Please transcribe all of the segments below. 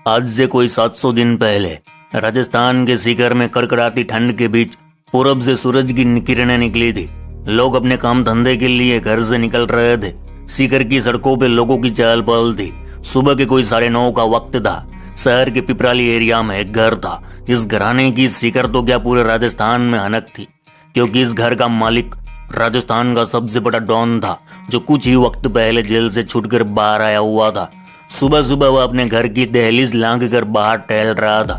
आज से कोई 700 दिन पहले राजस्थान के सीकर में कड़कड़ाती ठंड के बीच पूरब से सूरज की किरणें निकली थी। लोग अपने काम धंधे के लिए घर से निकल रहे थे। सीकर की सड़कों पे लोगों की चहल पहल थी। सुबह के कोई 9:30 का वक्त था। शहर के पिपराली एरिया में एक घर था। इस घराने की सीकर तो क्या पूरे राजस्थान में हनक थी, क्योंकि इस घर का मालिक राजस्थान का सबसे बड़ा डॉन था, जो कुछ ही वक्त पहले जेल से छूटकर बाहर आया हुआ था। सुबह सुबह वह अपने घर की दहलीज लांघ कर बाहर टहल रहा था।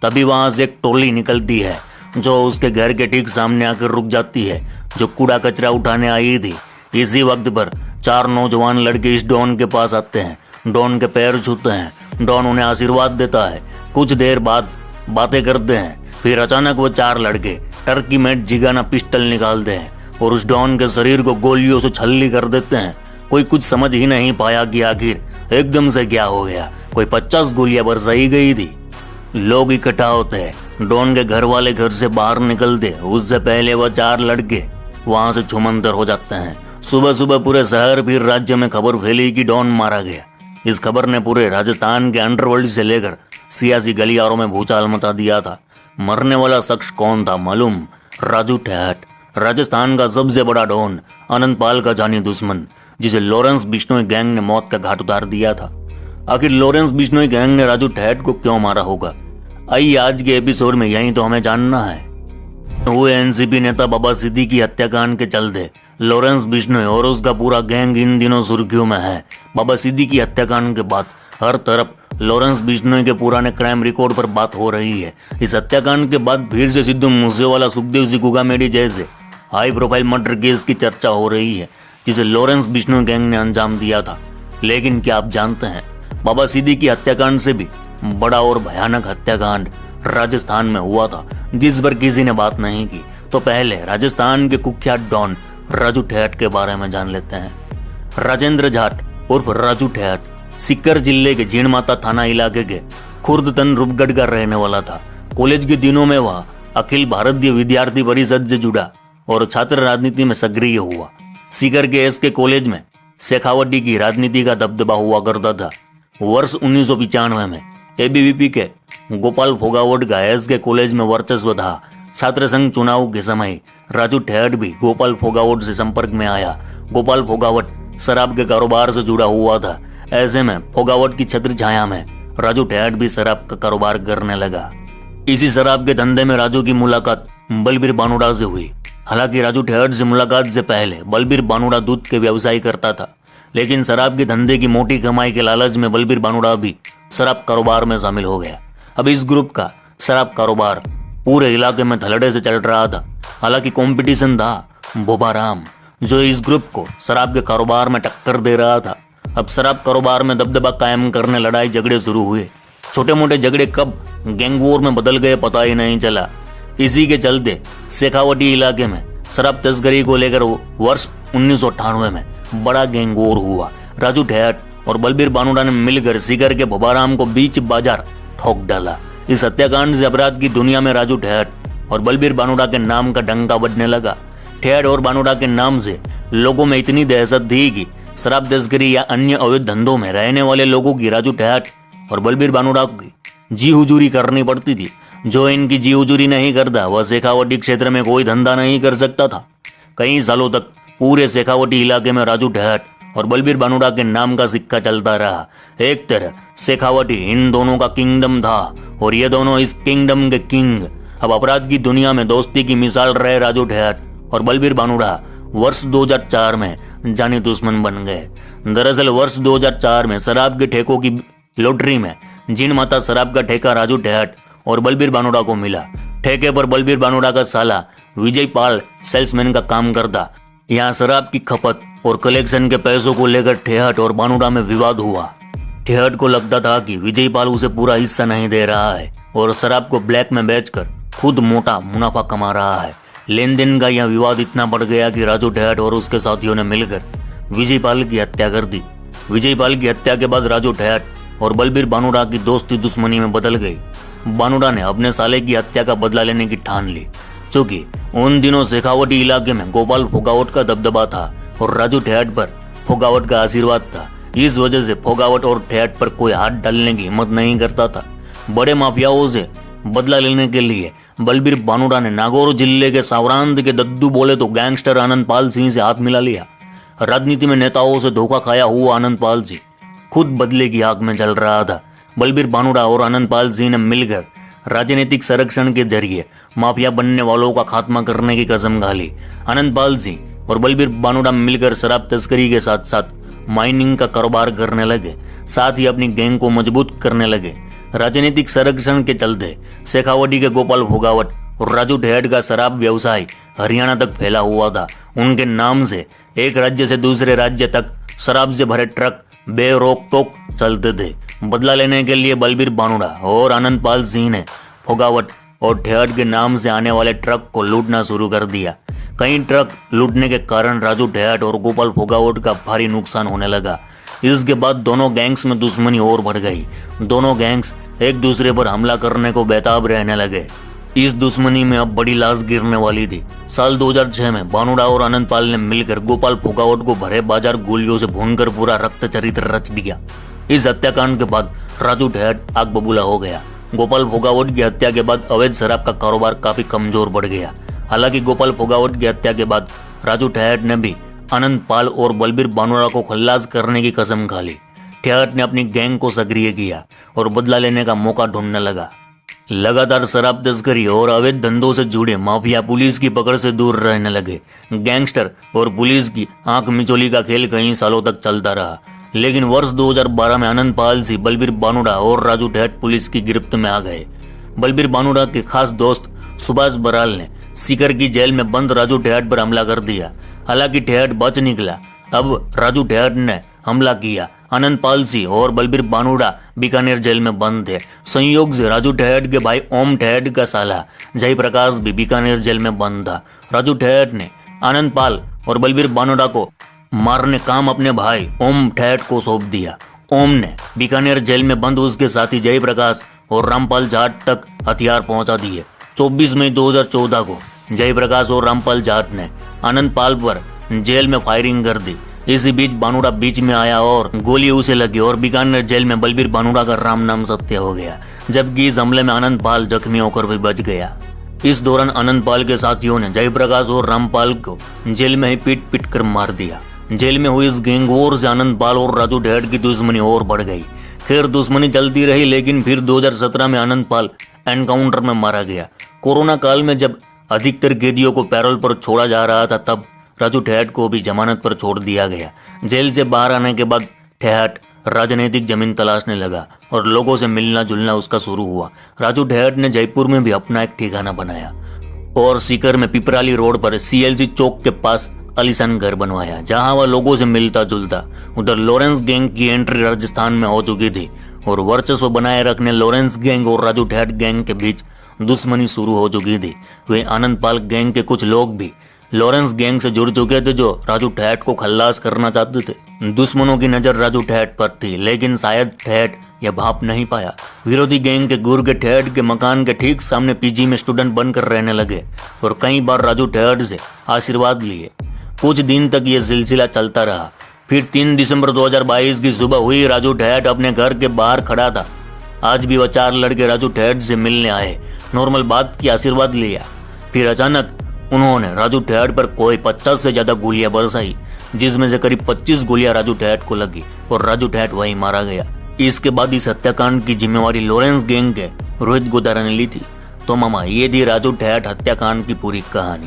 तभी वहां से एक टोली निकलती है जो उसके घर के ठीक सामने आकर रुक जाती है, जो कूड़ा कचरा उठाने आई थी। इसी वक्त पर 4 नौजवान लड़के इस डॉन के पास आते हैं। डॉन के पैर छूते हैं। डॉन उन्हें आशीर्वाद देता है। कुछ देर बाद बातें करते हैं। फिर अचानक वो 4 लड़के टर्की मेड जिगाना पिस्टल निकालते हैं और उस डॉन के शरीर को गोलियों से छल्ली कर देते हैं। कोई कुछ समझ ही नहीं पाया कि आखिर एकदम से क्या हो गया। कोई 50 गोलियां बरसाई गई थी। लोग इकट्ठा होते हैं। डॉन के घर वाले घर से बाहर निकलते, उससे पहले वह 4 लड़के वहां से छुमंतर हो जाते हैं। सुबह सुबह पूरे शहर फिर राज्य में खबर फैली कि डॉन मारा गया। इस खबर ने पूरे राजस्थान के अंडरवर्ल्ड से लेकर सियासी गलियारों में भूचाल मचा दिया था। मरने वाला शख्स कौन था मालूम? राजू ठेहट, राजस्थान का सबसे बड़ा डॉन, अनंतपाल का जानी दुश्मन, जिसे लॉरेंस बिश्नोई गैंग ने मौत का घाट उतार दिया था। आखिर लॉरेंस बिश्नोई गैंग ने राजू ठेहट को क्यों मारा होगा? आइए आज के एपिसोड में यही तो हमें जानना है। वो एनसीपी नेता बाबा सिद्दीकी हत्याकांड के चलते लॉरेंस बिश्नोई और उसका पूरा गैंग इन दिनों सुर्खियों में है। बाबा सिद्दीकी हत्याकांड के बाद हर तरफ लॉरेंस बिश्नोई के पुराने क्राइम रिकॉर्ड पर बात हो रही है। इस हत्याकांड के बाद फिर से सिद्धू मूसेवाला, सुखदेव सिंह गुगामेडी जैसे हाई प्रोफाइल मर्डर केस की चर्चा हो रही है, जिसे लॉरेंस बिश्नोई गैंग ने अंजाम दिया था। लेकिन क्या आप जानते हैं, बाबा सिद्दीकी हत्याकांड से भी बड़ा और भयानक हत्याकांड राजस्थान में हुआ था, जिस पर किसी ने बात नहीं की। तो पहले राजस्थान के कुख्यात डॉन राजू ठेहट के बारे में जान लेते हैं। राजेंद्र जाट उर्फ राजू ठेहट सीकर जिले के जीणमाता थाना इलाके के खुर्दतन रूपगढ़ का रहने वाला था। कॉलेज के दिनों में वह अखिल भारतीय विद्यार्थी परिषद से जुड़ा और छात्र राजनीति में सक्रिय हुआ। सीकर के एसके कॉलेज में शेखावटी की राजनीति का दबदबा हुआ करता था। वर्ष 1995 में एबीवीपी के गोपाल फोगावट का एसके कॉलेज में वर्चस्व था। छात्र संघ चुनाव के समय राजू ठेहट भी गोपाल फोगावट से संपर्क में आया। गोपाल फोगावट शराब के कारोबार से जुड़ा हुआ था। ऐसे में फोगावट की छत्र छाया में राजू ठेहट भी शराब का कारोबार करने लगा। इसी शराब के धंधे में राजू की मुलाकात बलबीर बानुड़ा से हुई। हालांकि राजू ठेहट से मुलाकात से पहले बलबीर बानुड़ा दूध के व्यवसाय करता था, लेकिन शराब के धंधे की मोटी कमाई के लालच में बलबीर बानुड़ा भी शराब कारोबार में शामिल हो गया। अब इस ग्रुप का शराब कारोबार पूरे इलाके में धड़ल्ले से चल रहा था। हालांकि कंपटीशन था बोबाराम, जो इस ग्रुप को शराब के कारोबार में टक्कर दे रहा था। अब शराब कारोबार में दबदबा कायम करने लड़ाई झगड़े शुरू हुए। छोटे मोटे झगड़े कब गैंग वॉर में बदल गए पता ही नहीं चला। इसी के चलते शेखावटी इलाके में शराब तस्करी को लेकर वर्ष 1998 में बड़ा गैंग वॉर हुआ। राजू ठेहट और बलबीर बानुड़ा ने मिलकर सीकर के बोबाराम को बीच बाजार ठोक डाला। इस हत्याकांड से अपराध की दुनिया में राजू ठेहट और बलबीर बानुड़ा के नाम का डंका बजने लगा। ठेहट और बानुड़ा के नाम से लोगों में इतनी दहशत थी कि शराब तस्करी या अन्य अवैध धंधों में रहने वाले लोगों की राजू ठेहट और बलबीर बानुड़ा की जी हुजूरी करनी पड़ती थी। जो इनकी जी हुजूरी नहीं करता, वह शेखावटी क्षेत्र में कोई धंधा नहीं कर सकता था। कई सालों तक पूरे शेखावटी इलाके में राजू ठेहट और बलबीर बानुड़ा के नाम का सिक्का चलता रहा। एक तरह शेखावटी इन दोनों का किंगडम था और ये दोनों इस किंगडम के किंग। अब अपराध की दुनिया में दोस्ती की मिसाल रहे राजू ठेहट और बलबीर बानुड़ा वर्ष 2004 में जानी दुश्मन बन गए। दरअसल वर्ष 2004 में शराब के ठेकों की लॉटरी में जीणमाता शराब का ठेका राजू ठेहट और बलबीर बानुड़ा को मिला। ठेके पर बलबीर बानुड़ा का साला विजय पाल सेल्समैन का काम करता। यहाँ शराब की खपत और कलेक्शन के पैसों को लेकर ठेहट और बानुड़ा में विवाद हुआ। ठेहट को लगता था कि विजय पाल उसे पूरा हिस्सा नहीं दे रहा है और शराब को ब्लैक में बेचकर खुद मोटा मुनाफा कमा रहा है। लेन देन का यह विवाद इतना बढ़ गया कि राजू ठेहट और उसके साथियों ने मिलकर विजय पाल की हत्या कर दी। विजय पाल की हत्या के बाद राजू ठेहट और बलबीर बानुड़ा की दोस्ती दुश्मनी में बदल गई। बानुड़ा ने अपने साले की हत्या का बदला लेने की ठान ली, क्योंकि उन दिनों शेखावटी इलाके में गोपाल फोगावट का दबदबा था और राजू ठेहट पर फोगावट का आशीर्वाद था। इस वजह से फोगावट और ठेठ पर कोई हाथ डालने की हिम्मत नहीं करता था। बड़े माफियाओं से बदला लेने के लिए बलबीर बानुड़ा ने नागौर जिले के सावरांद के दद्दू बोले तो गैंगस्टर आनंदपाल सिंह से हाथ मिला लिया। राजनीति में नेताओं से धोखा खाया हुआ आनंदपाल सिंह खुद बदले की आग में जल रहा था। बलबीर बानुड़ा और आनंदपाल सिंह ने मिलकर राजनीतिक संरक्षण के जरिए माफिया बनने वालों का खात्मा करने की कसम खा ली। आनंदपाल सिंह और बलबीर बानुड़ा मिलकर शराब तस्करी के साथ साथ माइनिंग का कारोबार करने लगे, साथ ही अपनी गैंग को मजबूत करने लगे। राजनीतिक संरक्षण के चलते शेखावटी के गोपाल फोगावट और राजू ठेठ का शराब व्यवसाय हरियाणा तक फैला हुआ था। उनके नाम से एक राज्य से दूसरे राज्य तक शराब से भरे ट्रक बेरोक टोक चलते थे। बदला लेने के लिए बलबीर बानुड़ा और आनंदपाल सिंह ने फोगावट और ठेठ के नाम से आने वाले ट्रक को लूटना शुरू कर दिया। कई ट्रक लूटने के कारण राजू ठेठ और गोपाल फोगावट का भारी नुकसान होने लगा। इसके बाद दोनों गैंग्स में दुश्मनी और बढ़ गई। दोनों गैंग्स एक दूसरे पर हमला करने को बेताब रहने लगे। इस दुश्मनी में अब बड़ी लाश गिरने वाली थी। साल 2006 में बानुड़ा और आनंदपाल ने मिलकर गोपाल फोगावट को भरे बाजार गोलियों से भूनकर पूरा रक्त चरित्र रच दिया। इस हत्याकांड के बाद राजू ठेठ आग बबूला हो गया। गोपाल फोगावट की हत्या के बाद अवैध शराब का कारोबार काफी कमजोर बढ़ गया। हालांकि गोपाल फोगावट की हत्या के बाद राजू ठेठ ने भी आनंदपाल और बलबीर बानुड़ा को खल्लास करने की कसम खा ली। ठेठ ने अपनी गैंग को सक्रिय किया और बदला लेने का मौका ढूंढने लगा। लगातार शराब तस्करी और अवैध धंधों से जुड़े माफिया पुलिस की पकड़ से दूर रहने लगे। गैंगस्टर और पुलिस की आंख मिचोली का खेल कई सालों तक चलता रहा, लेकिन वर्ष 2012 में आनंदपाल सिंह, बलबीर बानुड़ा और राजू ठेठ पुलिस की गिरफ्त में आ गए। बलबीर बानुड़ा के खास दोस्त सुभाष बराल ने सीकर की जेल में बंद राजू ठेठ पर हमला कर दिया। हालांकि ठेठ बच निकला। अब राजू ठेठ ने हमला किया। आनंदपाल सिंह और बलबीर बानुड़ा बीकानेर जेल में बंद थे। संयोग से राजू ठेठ के भाई ओम ठेठ का साला जयप्रकाश भी बीकानेर जेल में बंद था। राजू ठेठ ने आनंदपाल और बलबीर बानुड़ा को मारने काम अपने भाई ओम ठेठ को सौंप दिया। ओम ने बीकानेर जेल में बंद उसके साथी जयप्रकाश और रामपाल जाट तक हथियार पहुंचा दिए। 24 मई 2014 को जयप्रकाश और रामपाल जाट ने आनंदपाल पर जेल में फायरिंग कर दी। इसी बीच बानुड़ा बीच में आया और गोली उसे लगी और बीकानेर जेल में बलबीर बानुड़ा का राम नाम सत्य हो गया, जबकि इस हमले में आनंदपाल जख्मी होकर भी बच गया। इस दौरान आनंदपाल के साथियों ने जयप्रकाश और रामपाल को जेल में ही पीट पीट कर मार दिया। जेल में हुई इस गैंग वॉर से आनंदपाल और राजू ठेठ की दुश्मनी और बढ़ गई। खैर दुश्मनी चलती रही, लेकिन फिर 2017 में आनंदपाल एनकाउंटर में मारा गया। कोरोना काल में जब अधिकतर कैदियों को पैरोल पर छोड़ा जा रहा था, तब राजू ठेठ को भी जमानत पर छोड़ दिया गया। जेल से बाहर आने के बाद ठेठ राजनीतिक जमीन तलाशने लगा और लोगों से मिलना जुलना उसका शुरू हुआ। राजू ठेठ ने जयपुर में भी अपना एक ठिकाना बनाया और सीकर में पिपराली रोड पर CLC चौक के पास आलीशान घर बनवाया, जहां वह लोगों से मिलता जुलता। उधर लॉरेंस गैंग की एंट्री राजस्थान में हो चुकी थी और वर्चस्व बनाए रखने लॉरेंस गैंग और राजू ठेठ गैंग के बीच दुश्मनी शुरू हो चुकी थी। वे आनंदपाल गैंग के कुछ लोग भी लॉरेंस गैंग से जुड़ चुके थे, जो राजू ठेठ को खल्लास करना चाहते थे। दुश्मनों की नजर राजू ठेठ पर थी, लेकिन शायद ठेठ यह भाप नहीं पाया। विरोधी गैंग के गुर्गे ठेठ के मकान के ठीक सामने PG में स्टूडेंट बनकर रहने लगे और कई बार राजू ठेठ से आशीर्वाद लिए। कुछ दिन तक ये सिलसिला चलता रहा। फिर 3 दिसंबर 2022 की सुबह हुई। राजू ठेठ अपने घर के बाहर खड़ा था। आज भी वह 4 लड़के राजू ठेठ से मिलने आए, नॉर्मल बात की, आशीर्वाद लिया। फिर अचानक उन्होंने राजू ठेठ पर कोई 50 से ज्यादा गोलियां बरसाई, जिसमें से करीब 25 गोलियां राजू ठेठ को लगी और राजू ठेठ वहीं मारा गया। इसके बाद इस हत्याकांड की जिम्मेवारी लॉरेंस गैंग के रोहित गोदारा ने ली थी। तो मामा, ये थी राजू ठेठ हत्याकांड की पूरी कहानी।